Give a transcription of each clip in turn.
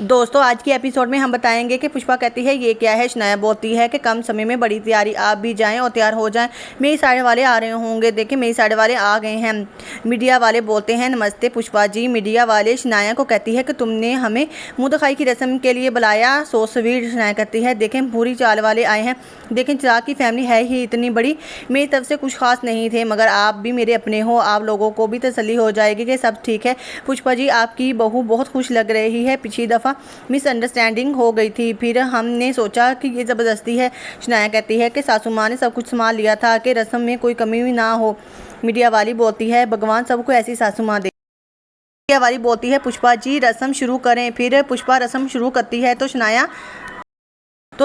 दोस्तों आज की एपिसोड में हम बताएंगे कि पुष्पा कहती है ये क्या है। शनाया बोलती है कि कम समय में बड़ी तैयारी, आप भी जाएं और तैयार हो जाएं, मेरी साइड वाले आ रहे होंगे। देखिए मेरी साइड वाले आ गए हैं। मीडिया वाले बोलते हैं नमस्ते पुष्पा जी। मीडिया वाले शनाया को कहती है कि तुमने हमें मुंह दिखाई की रस्म के लिए बुलाया, सो स्वीट। शनाया कहती है देखें पूरी चाल वाले आए हैं, देखें चिराग की फैमिली है ही इतनी बड़ी, मेरी तरफ से कुछ खास नहीं थे, मगर आप भी मेरे अपने हो, आप लोगों को भी तसल्ली हो जाएगी कि सब ठीक है। पुष्पा जी आपकी बहू बहुत खुश लग रही है, पिछली दफ़ा मिसअंडरस्टैंडिंग हो गई थी, फिर हमने सोचा कि ये ज़बरदस्ती है। शनाया कहती है कि सासू माँ ने सब कुछ संभाल लिया था कि रस्म में कोई कमी भी ना हो। मीडिया वाली बोलती है भगवान सबको ऐसी सासू माँ दे। मीडिया वाली बोलती है पुष्पा जी रस्म शुरू करें। फिर पुष्पा रस्म शुरू करती है तो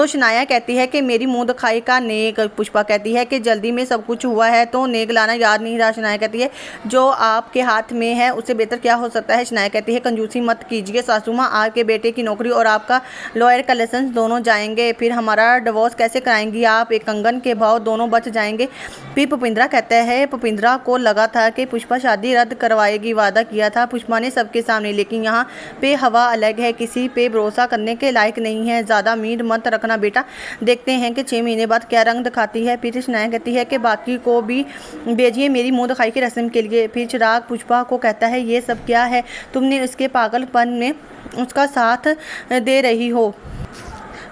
शनाया कहती है कि मेरी मुंह दिखाई का नेक। पुष्पा कहती है कि जल्दी में सब कुछ हुआ है तो नेक लाना याद नहीं रहा। शनाया कहती है जो आपके हाथ में है उससे बेहतर क्या हो सकता है। शनाया कहती है कंजूसी मत कीजिए सासू माँ, आपके बेटे की नौकरी और आपका लॉयर का लाइसेंस दोनों जाएंगे, फिर हमारा डिवोर्स कैसे कराएंगी आप, एक कंगन के भाव दोनों बच जाएंगे। फिर पुपिंद्रा कहता है पुपिंद्रा को लगा था कि पुष्पा शादी रद्द करवाएगी, वादा किया था पुष्पा ने सबके सामने, लेकिन यहाँ पे हवा अलग है, किसी पे भरोसा करने के लायक नहीं है, ज़्यादा उम्मीद मत रखना बेटा, देखते हैं कि 6 महीने बाद क्या रंग दिखाती है। फिर शनाया कहती है कि बाकी को भी भेजिए मेरी मुंह दिखाई की रस्म के लिए। फिर चिराग पुष्पा को कहता है ये सब क्या है, तुमने उसके पागलपन में उसका साथ दे रही हो।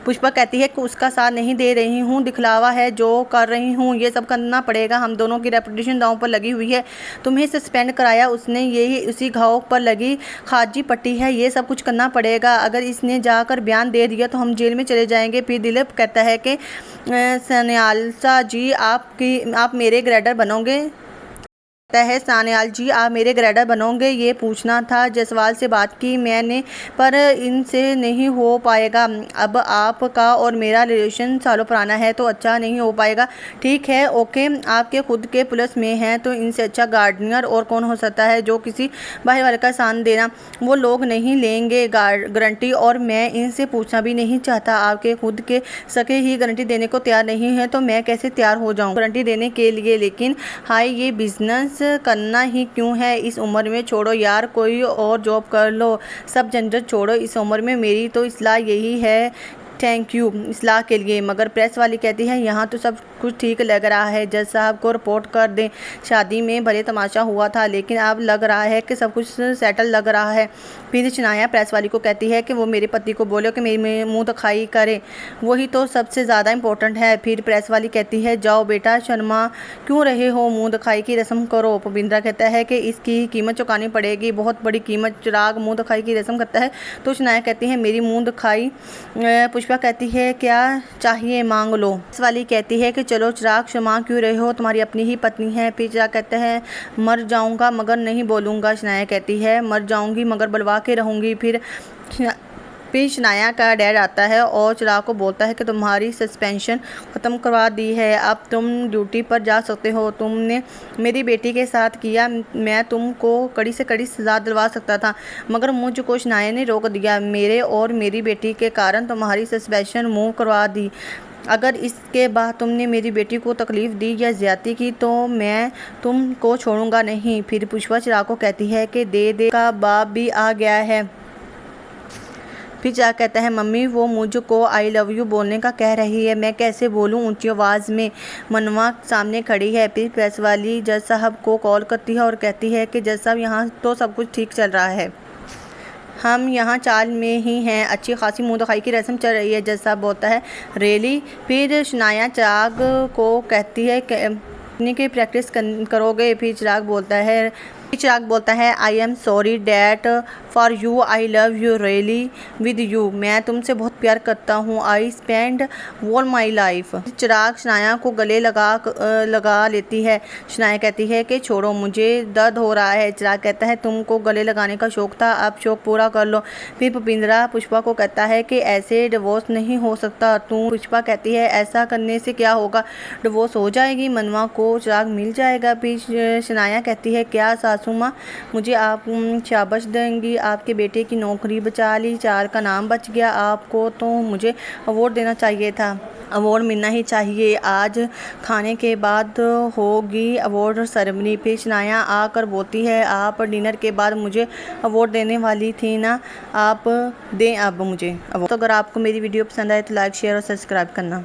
पुष्पा कहती है कि उसका साथ नहीं दे रही हूँ, दिखलावा है जो कर रही हूँ, ये सब करना पड़ेगा, हम दोनों की रेपुटेशन दांव पर लगी हुई है, तुम्हें सस्पेंड कराया उसने, यही उसी घाव पर लगी खाजी पट्टी है, ये सब कुछ करना पड़ेगा, अगर इसने जाकर बयान दे दिया तो हम जेल में चले जाएंगे। फिर दिलीप कहता है कि सन्यालसा जी आप मेरे ग्रेडर बनोगे। है सान्याल जी आप मेरे ग्रेडर बनोगे, ये पूछना था, जायसवाल से बात की मैंने पर इनसे नहीं हो पाएगा, अब आपका और मेरा रिलेशन सालों पुराना है तो अच्छा नहीं हो पाएगा। ठीक है ओके, आपके खुद के पुलिस में हैं तो इनसे अच्छा गार्डनियर और कौन हो सकता है जो किसी बाहर वाले का साथ देना, वो लोग नहीं लेंगे गारंटी, और मैं इनसे पूछना भी नहीं चाहता, आपके खुद के सके ही गारंटी देने को तैयार नहीं है तो मैं कैसे तैयार हो जाऊँ गारंटी देने के लिए। लेकिन हाय ये बिजनेस करना ही क्यों है इस उम्र में, छोड़ो यार कोई और जॉब कर लो, सब झंझट छोड़ो इस उम्र में, मेरी तो इस्लाह यही है, थैंक यू इस्लाह के लिए। मगर प्रेस वाली कहती है यहाँ तो सब कुछ ठीक लग रहा है, जज साहब को रिपोर्ट कर दें, शादी में भले तमाशा हुआ था लेकिन अब लग रहा है कि सब कुछ सेटल लग रहा है। फिर शनाया प्रेस वाली को कहती है कि वो मेरे पति को बोलो कि मेरी मुंह दिखाई करे, वही तो सबसे ज़्यादा इम्पोर्टेंट है। फिर प्रेस वाली कहती है जाओ बेटा शर्मा क्यों रहे हो, मुंह दिखाई की रस्म करो। पुपिंद्रा कहता है कि इसकी कीमत चुकानी पड़ेगी, बहुत बड़ी कीमत। चिराग मुंह दिखाई की रस्म करता है तो शनाया कहती है मेरी मुंह दिखाई। पुष्पा कहती है क्या चाहिए मांग लो। प्रेस वाली कहती है कि चलो चिराग क्षमा क्यों रहे हो, तुम्हारी अपनी ही पत्नी है। फिर चिराग कहता है मर जाऊंगा मगर नहीं बोलूँगा। शनाया कहती है मर जाऊंगी मगर बुलवा के रहूँगी। फिर शनाया का डैड आता है और चिराग को बोलता है कि तुम्हारी सस्पेंशन ख़त्म करवा दी है, अब तुम ड्यूटी पर जा सकते हो, तुमने मेरी बेटी के साथ किया, मैं तुमको कड़ी से कड़ी सज़ा दिलवा सकता था मगर मुझको शनाया ने रोक दिया, मेरे और मेरी बेटी के कारण तुम्हारी सस्पेंशन मूव करवा दी, अगर इसके बाद तुमने मेरी बेटी को तकलीफ़ दी या ज़्यादती की तो मैं तुमको छोड़ूंगा नहीं। फिर पुष्पा चिराग को कहती है कि दे का बाप भी आ गया है। फिर चिराग कहता है मम्मी वो मुझको आई लव यू बोलने का कह रही है, मैं कैसे बोलूँ ऊंची आवाज़ में। मनवा सामने खड़ी है। फिर प्रेस वाली जज साहब को कॉल करती है और कहती है कि जज साहब यहाँ तो सब कुछ ठीक चल रहा है, हम यहाँ चाल में ही हैं, अच्छी खासी मुंह दिखाई की रस्म चल रही है। जज साहब बोलता है रियली। फिर शनाया चिराग को कहती है कि प्रैक्टिस करोगे। फिर चिराग बोलता है I am sorry that for you, I love you really with you, मैं तुमसे बहुत प्यार करता हूँ, I spend all my life. Chirag Shanaya को गले लगा लेती है। शनाया कहती है कि छोड़ो मुझे दर्द हो रहा है। चिराग कहता है तुमको गले लगाने का शौक था, अब शौक पूरा कर लो। फिर पुपिंद्रा पुष्पा को कहता है कि ऐसे डिवोर्स नहीं हो सकता। पुष्पा कहती है ऐसा करने से क्या होगा, डिवोर्स हो जाएगी, मनवा को चिराग मिल जाएगा। फिर शनाया कहती है क्या सासू माँ, मुझे आप शाबाश देंगी, आपके बेटे की नौकरी बचा ली, 4 का नाम बच गया, आपको तो मुझे अवार्ड देना चाहिए था, अवार्ड मिलना ही चाहिए। आज खाने के बाद होगी अवार्ड सेरेमनी। फिर शनाया आकर बोलती है, आप डिनर के बाद मुझे अवार्ड देने वाली थी ना, आप दें अब मुझे अवार्ड। तो अगर आपको मेरी वीडियो पसंद आए तो लाइक शेयर और सब्सक्राइब करना।